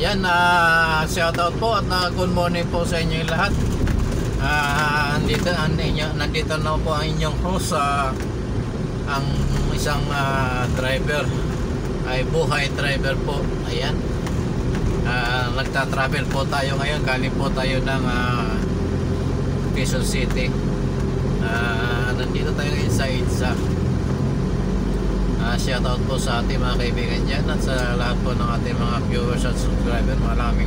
Ayan, shoutout po at good morning po sa inyo lahat. Nandito na po ang inyong host, ang isang driver, ay buhay driver po. Ayan, nagta-travel po tayo ngayon. Galing po tayo ng Quezon City. Nandito tayo ngayon sa EDSA. Shoutout po sa ating mga kaibigan dyan at sa lahat po ng ating mga viewers at subscriber. Maraming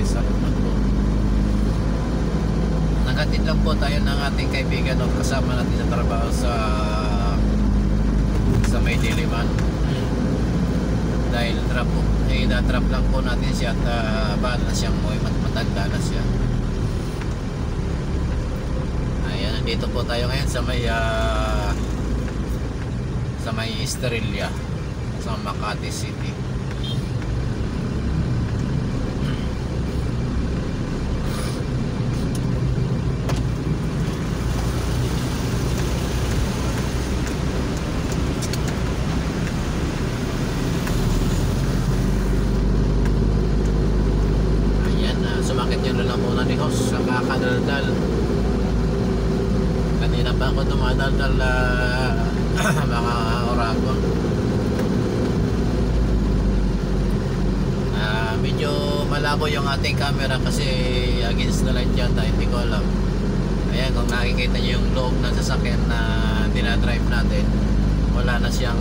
salamat po. Naghatid lang po tayo ng ating kaibigan o kasama natin sa trabaho sa May Diliman. Dahil drop lang po natin siya at bahala na siyang matanda na siya. Ayan, nandito po tayo ngayon sa may Estrella sa Makati City. Ayan, sumakit yun lang muna ni host sa kakadaldal. Kanina pa ako dumadaldal mga oragon. Medyo malabo yung ating camera kasi against the light yata, hindi ko alam. Ayan, kung nakikita nyo yung loob ng sasakyan na dinadrive natin, wala na siyang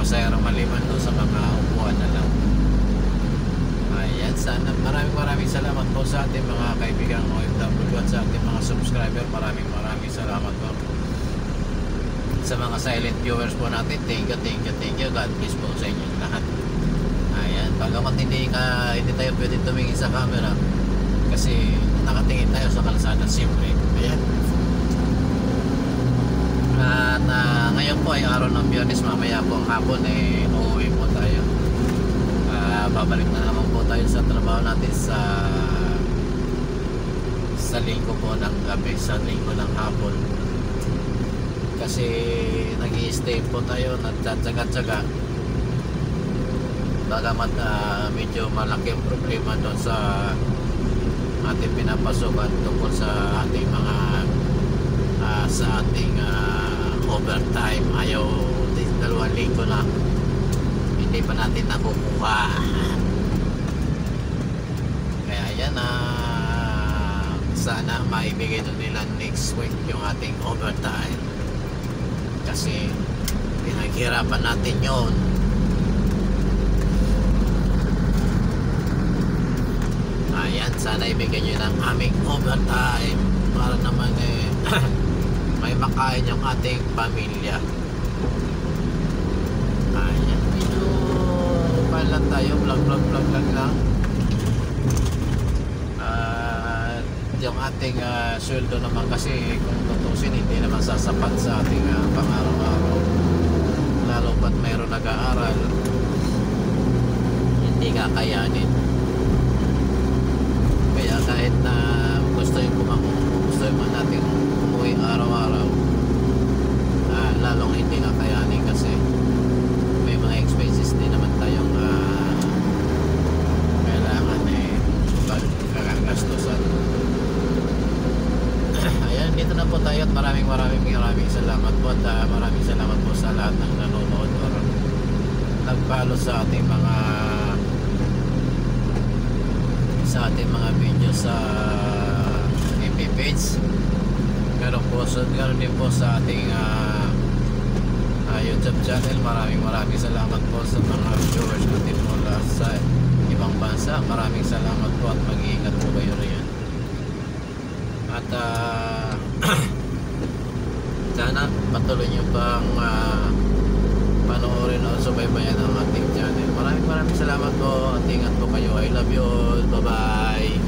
pasayarang maliban doon sa mga upuan na lang. Ayan, sana maraming salamat po sa ating mga kaibigan OFW at sa ating mga subscriber. Maraming salamat po. Sa mga silent viewers po natin, thank you. God bless po sa inyo lahat. Ayan, bagamat hindi tayo pwede tumingin sa camera kasi nakatingin tayo sa kalsada siyempre. Ayan. At ngayon po ay araw ng Biyernes. Mamaya po ang hapon uuwi po tayo. Babalik na naman po tayo sa trabaho natin sa linggo po ng gabi, sa linggo ng hapon. Kasi nag-i-stay po tayo, nagtsatsaga-tsaga. Bagamat medyo malaki ang problema doon sa ating pinapasukan tungkol sa ating mga overtime. Ayaw, 2 linggo na hindi pa natin nakukuha. Kaya yan, sana maibigay doon nila next week yung ating overtime. Kasi pinaghirapan natin yun. Ayan, sana ibigay nyo ng aming overtime para naman may makain yung ating pamilya. Ayan, medyo lang tayo, vlog lang. Yung ating sweldo naman kasi kung tutusin hindi naman sasapat sa ating pang-araw-araw, lalo pat mayroon nag-aaral, hindi kakayanin. Kaya kahit na gusto yung natin umuwi araw-araw, lalong hindi kakayanin kasi may mga expenses din naman tayong kailangan kagastusan. Ayan, dito na po tayo at maraming salamat po at maraming salamat po sa lahat ng nanonood or nag-follow sa ating mga video sa FB page. Ganoon din po sa ating YouTube channel. Maraming salamat po sa mga viewers natin mula sa ibang bansa. Maraming salamat po at mag-iingat po kayo riyan. At sana patuloy nyo pang panoorin o subaybayan ang ating channel. Maraming salamat po at ingat po kayo. I love you all. Bye bye.